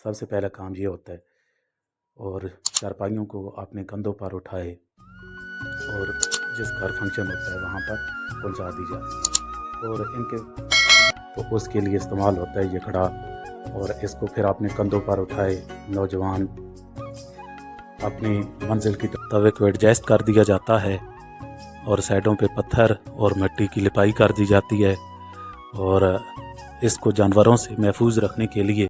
سب سے پہلا کام یہ ہوتا ہے اور چارپائیوں کو اپنے کندھوں پر اٹھائے اور جس گھر فنکشن ہوتا ہے وہاں پر پہنچا دی جاتی ہے اور ان کے تو اس کے لیے استعمال ہوتا ہے یہ گھڑا، اور اس کو پھر اپنے کندھوں پر اٹھائے نوجوان اپنی منزل کی توے کو ایڈجسٹ کر دیا جاتا ہے اور سائڈوں پہ پتھر اور مٹی کی لپائی کر دی جاتی ہے، اور اس کو جانوروں سے محفوظ رکھنے کے لیے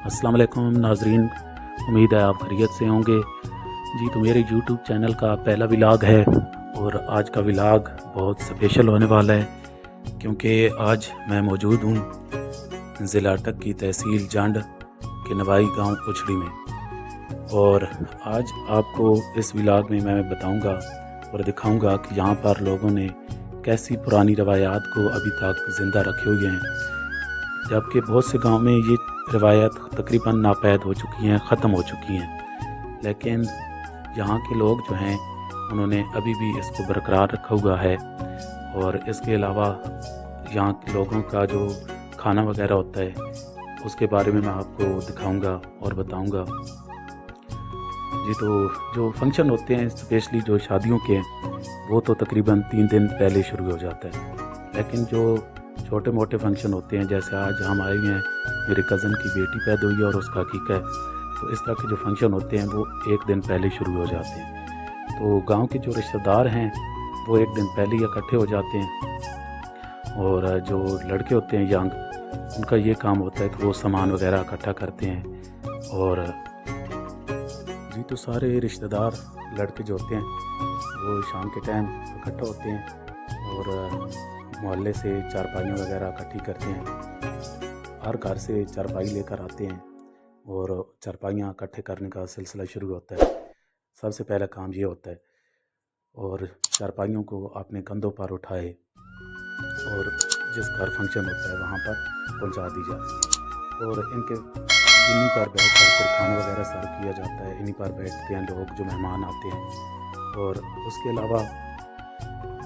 السلام علیکم ناظرین، امید ہے آپ خیریت سے ہوں گے جی۔ تو میرے یوٹیوب چینل کا پہلا ولاگ ہے اور آج کا ولاگ بہت اسپیشل ہونے والا ہے کیونکہ آج میں موجود ہوں ضلع اٹک کی تحصیل جانڈ کے نوائی گاؤں اچھڑی میں، اور آج آپ کو اس ولاگ میں بتاؤں گا اور دکھاؤں گا کہ یہاں پر لوگوں نے کیسی پرانی روایات کو ابھی تک زندہ رکھے ہوئے ہیں، جبکہ بہت سے گاؤں میں یہ روایت تقریباً ناپید ہو چکی ہیں، ختم ہو چکی ہیں، لیکن یہاں کے لوگ جو ہیں انہوں نے ابھی بھی اس کو برقرار رکھا ہوا ہے۔ اور اس کے علاوہ یہاں کے لوگوں کا جو کھانا وغیرہ ہوتا ہے اس کے بارے میں آپ کو دکھاؤں گا اور بتاؤں گا جی۔ تو جو فنکشن ہوتے ہیں اسپیشلی جو شادیوں کے ہیں وہ تو تقریباً 3 دن پہلے شروع ہو جاتا ہے، لیکن جو چھوٹے موٹے فنکشن ہوتے ہیں جیسے آج ہم آئے ہوئے ہیں، میرے کزن کی بیٹی پیدا ہوئی ہے اور اس کا عقیقہ ہے، تو اس طرح کے جو فنکشن ہوتے ہیں وہ 1 دن پہلے شروع ہو جاتے ہیں۔ تو گاؤں کے جو رشتہ دار ہیں وہ 1 دن پہلے ہی اکٹھے ہو جاتے ہیں، اور جو لڑکے ہوتے ہیں ینگ، ان کا یہ کام ہوتا ہے کہ وہ سامان وغیرہ اکٹھا کرتے ہیں، اور جی تو سارے رشتہ دار لڑکے جو ہوتے ہیں وہ شام کے ٹائم اکٹھا ہوتے ہیں اور محلے سے چارپائیاں وغیرہ اکٹھی کرتے ہیں، ہر گھر سے چارپائی لے کر آتے ہیں اور چارپائیاں اکٹھے کرنے کا سلسلہ شروع ہوتا ہے۔ سب سے پہلا کام یہ ہوتا ہے اور چارپائیوں کو اپنے کندھوں پر اٹھائے اور جس گھر فنکشن ہوتا ہے وہاں پر پہنچا دی جاتی ہے، اور ان کے انہیں پر بیٹھ کر پھر کھانا وغیرہ سرو کیا جاتا ہے، انہیں پر بیٹھتے ہیں لوگ جو مہمان آتے ہیں۔ اور اس کے علاوہ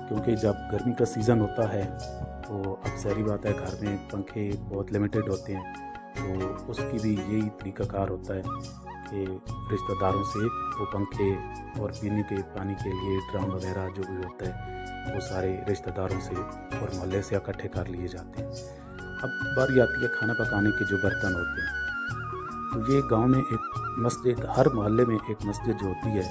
کیونکہ جب گرمی کا سیزن ہوتا ہے تو اب ظاہری بات ہے گھر میں پنکھے بہت لمیٹڈ ہوتے ہیں، تو اس کی بھی یہی طریقہ کار ہوتا ہے کہ رشتہ داروں سے وہ پنکھے اور پینے کے پانی کے لیے ڈرم وغیرہ جو بھی ہوتا ہے وہ سارے رشتہ داروں سے اور محلے سے اکٹھے کر لیے جاتے ہیں۔ اب باری آتی ہے کھانا پکانے کے جو برتن ہوتے ہیں، تو یہ گاؤں میں ایک مسجد، ہر محلے میں ایک مسجد جو ہوتی ہے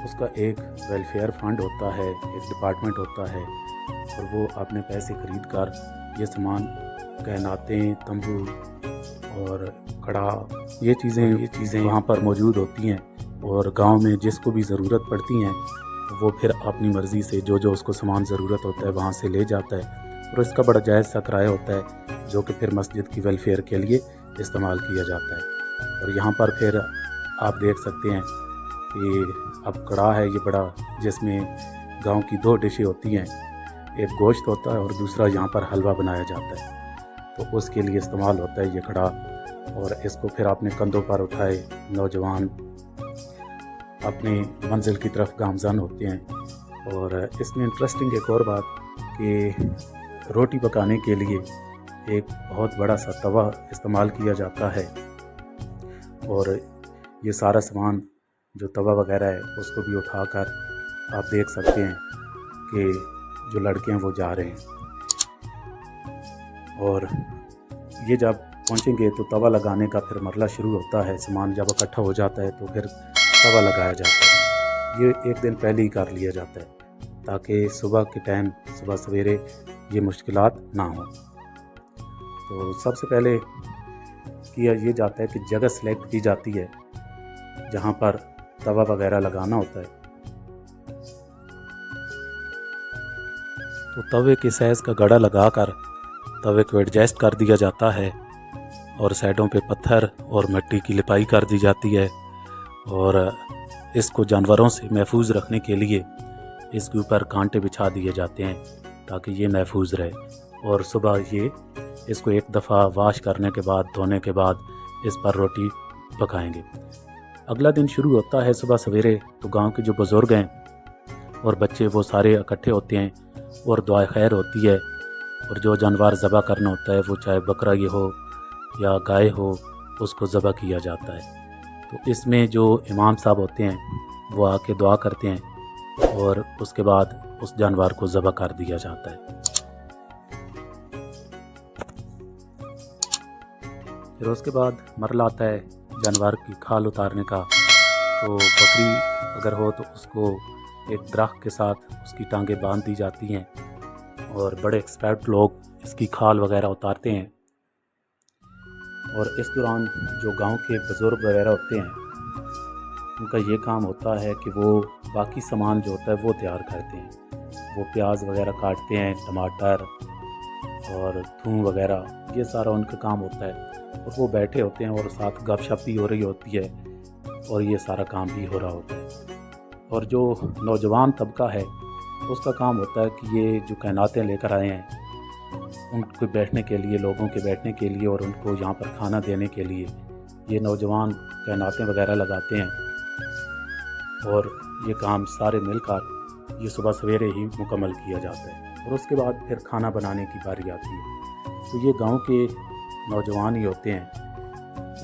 اس کا ایک ویلفیئر فنڈ ہوتا ہے، ایک ڈپارٹمنٹ ہوتا ہے، اور وہ اپنے پیسے خرید کر یہ سامان کائناتیں، تمبو اور کڑا، یہ چیزیں وہاں پر موجود ہوتی ہیں، اور گاؤں میں جس کو بھی ضرورت پڑتی ہیں وہ پھر اپنی مرضی سے جو اس کو سامان ضرورت ہوتا ہے وہاں سے لے جاتا ہے، اور اس کا بڑا جائز سا کرایہ ہوتا ہے جو کہ پھر مسجد کی ویلفیئر کے لیے استعمال کیا جاتا ہے۔ اور یہاں پر پھر آپ دیکھ سکتے ہیں کہ اب کڑا ہے یہ بڑا، جس میں گاؤں کی 2 ڈشیں ہوتی ہیں، ایک گوشت ہوتا ہے اور دوسرا یہاں پر حلوہ بنایا جاتا ہے، تو اس کے لیے استعمال ہوتا ہے یہ کڑا، اور اس کو پھر اپنے کندھوں پر اٹھائے نوجوان اپنی منزل کی طرف گامزن ہوتے ہیں۔ اور اس میں انٹرسٹنگ ایک اور بات کہ روٹی پکانے کے لیے ایک بہت بڑا سا توا استعمال کیا جاتا ہے، اور یہ سارا سامان جو توا وغیرہ ہے اس کو بھی اٹھا کر آپ دیکھ سکتے ہیں کہ جو لڑکے ہیں وہ جا رہے ہیں، اور یہ جب پہنچیں گے تو توا لگانے کا پھر مرحلہ شروع ہوتا ہے۔ سامان جب اکٹھا ہو جاتا ہے تو پھر توا لگایا جاتا ہے، یہ 1 دن پہلے ہی کر لیا جاتا ہے تاکہ صبح کے ٹائم، صبح سویرے یہ مشکلات نہ ہوں۔ تو سب سے پہلے کیا یہ جاتا ہے کہ جگہ سلیکٹ کی جاتی ہے جہاں پر توا وغیرہ لگانا ہوتا ہے، تو توے کے سائز کا گڑا لگا کر توے کو ایڈجسٹ کر دیا جاتا ہے، اور سائڈوں پہ پتھر اور مٹی کی لپائی کر دی جاتی ہے، اور اس کو جانوروں سے محفوظ رکھنے کے لیے اس کے اوپر کانٹے بچھا دیے جاتے ہیں تاکہ یہ محفوظ رہے، اور صبح یہ اس کو 1 دفعہ واش کرنے کے بعد، دھونے کے بعد اس پر روٹی پکائیں گے۔ اگلا دن شروع ہوتا ہے صبح سویرے، تو گاؤں کے جو بزرگ ہیں اور بچے وہ سارے اکٹھے ہوتے ہیں اور دعائے خیر ہوتی ہے، اور جو جانور ذبح کرنا ہوتا ہے وہ چاہے بکرا یہ ہو یا گائے ہو اس کو ذبح کیا جاتا ہے۔ تو اس میں جو امام صاحب ہوتے ہیں وہ آ کے دعا کرتے ہیں اور اس کے بعد اس جانور کو ذبح کر دیا جاتا ہے۔ پھر اس کے بعد مرحلہ آتا ہے جانور کی کھال اتارنے کا۔ تو بکری اگر ہو تو اس کو ایک درخت کے ساتھ اس کی ٹانگیں باندھ دی جاتی ہیں اور بڑے ایکسپرٹ لوگ اس کی کھال وغیرہ اتارتے ہیں، اور اس دوران جو گاؤں کے بزرگ وغیرہ ہوتے ہیں ان کا یہ کام ہوتا ہے کہ وہ باقی سامان جو ہوتا ہے وہ تیار کرتے ہیں۔ وہ پیاز وغیرہ کاٹتے ہیں، ٹماٹر اور تھوم وغیرہ، یہ سارا ان کا کام ہوتا ہے، اور وہ بیٹھے ہوتے ہیں اور ساتھ گپ شپ بھی ہو رہی ہوتی ہے اور یہ سارا کام بھی ہو رہا ہوتا ہے۔ اور جو نوجوان طبقہ ہے اس کا کام ہوتا ہے کہ یہ جو کائناتیں لے کر آئے ہیں ان کو بیٹھنے کے لیے، لوگوں کے بیٹھنے کے لیے اور ان کو یہاں پر کھانا دینے کے لیے یہ نوجوان کائناتیں وغیرہ لگاتے ہیں، اور یہ کام سارے مل کر یہ صبح سویرے ہی مکمل کیا جاتا ہے، اور اس کے بعد پھر کھانا بنانے کی باری آتی ہے۔ تو یہ گاؤں کے نوجوان ہی ہوتے ہیں،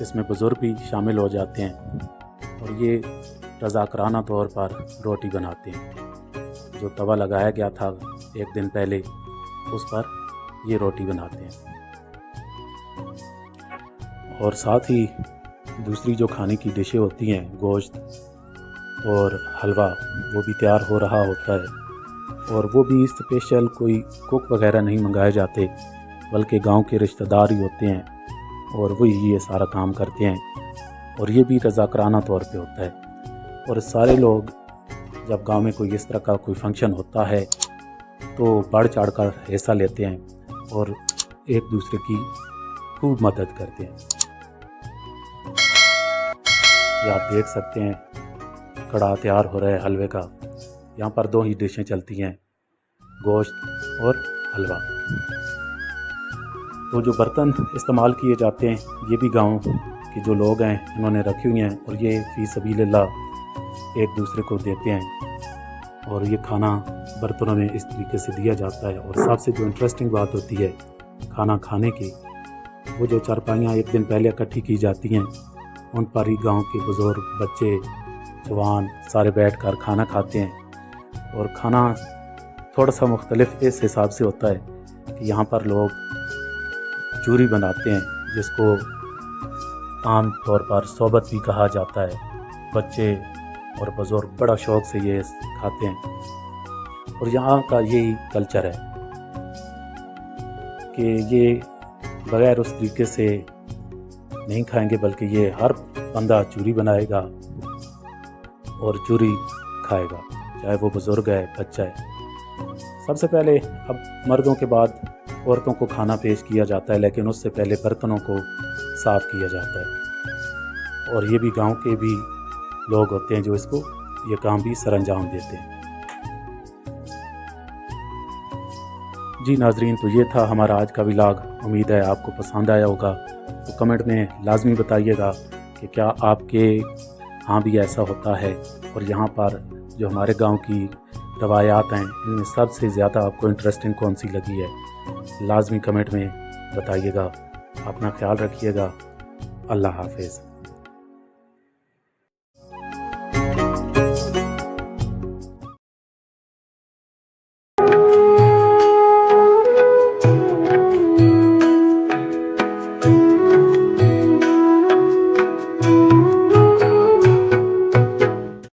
اس میں بزرگ بھی شامل ہو جاتے ہیں، اور یہ رضاکارانہ طور پر روٹی بناتے ہیں۔ جو توا لگایا گیا تھا ایک دن پہلے اس پر یہ روٹی بناتے ہیں، اور ساتھ ہی دوسری جو کھانے کی ڈشیں ہوتی ہیں، گوشت اور حلوہ، وہ بھی تیار ہو رہا ہوتا ہے، اور وہ بھی اسپیشل کوئی کوک وغیرہ نہیں منگائے جاتے بلکہ گاؤں کے رشتہ دار ہی ہوتے ہیں اور وہی یہ سارا کام کرتے ہیں، اور یہ بھی رضاکارانہ طور پہ ہوتا ہے۔ اور سارے لوگ جب گاؤں میں کوئی اس طرح کا کوئی فنکشن ہوتا ہے تو بڑھ چڑھ کر حصہ لیتے ہیں اور ایک دوسرے کی خوب مدد کرتے ہیں۔ یہ آپ دیکھ سکتے ہیں کڑھا تیار ہو رہا ہے حلوے کا۔ یہاں پر دو ہی ڈشیں چلتی ہیں، گوشت اور حلوہ۔ تو جو برتن استعمال کیے جاتے ہیں یہ بھی گاؤں کے جو لوگ ہیں انہوں نے رکھی ہوئی ہیں، اور یہ فی سبیل اللہ ایک دوسرے کو دیتے ہیں، اور یہ کھانا برتنوں میں اس طریقے سے دیا جاتا ہے۔ اور سب سے جو انٹرسٹنگ بات ہوتی ہے کھانا کھانے کی، وہ جو چارپائیاں ایک دن پہلے اکٹھی کی جاتی ہیں ان پر ہی گاؤں کے بزرگ، بچے، جوان سارے بیٹھ کر کھانا کھاتے ہیں۔ اور کھانا تھوڑا سا مختلف اس حساب سے ہوتا ہے کہ یہاں پر لوگ چوری بناتے ہیں جس کو عام طور پر صحبت بھی کہا جاتا ہے۔ بچے اور بزرگ بڑا شوق سے یہ کھاتے ہیں، اور یہاں کا یہی کلچر ہے کہ یہ بغیر اس طریقے سے نہیں کھائیں گے، بلکہ یہ ہر بندہ چوری بنائے گا اور چوری کھائے گا، چاہے وہ بزرگ ہے، بچہ ہے۔ سب سے پہلے اب مردوں کے بعد عورتوں کو کھانا پیش کیا جاتا ہے، لیکن اس سے پہلے برتنوں کو صاف کیا جاتا ہے، اور یہ بھی گاؤں کے بھی لوگ ہوتے ہیں جو اس کو یہ کام بھی سر انجام دیتے ہیں۔ جی ناظرین، تو یہ تھا ہمارا آج کا ولاگ۔ امید ہے آپ کو پسند آیا ہوگا، تو کمنٹ میں لازمی بتائیے گا کہ کیا آپ کے ہاں بھی ایسا ہوتا ہے، اور یہاں پر جو ہمارے گاؤں کی روایات ہیں ان میں سب سے زیادہ آپ کو انٹرسٹنگ کون سی لگی ہے۔ لازمی کمنٹ میں بتائیے گا۔ اپنا خیال رکھیے گا۔ اللہ حافظ۔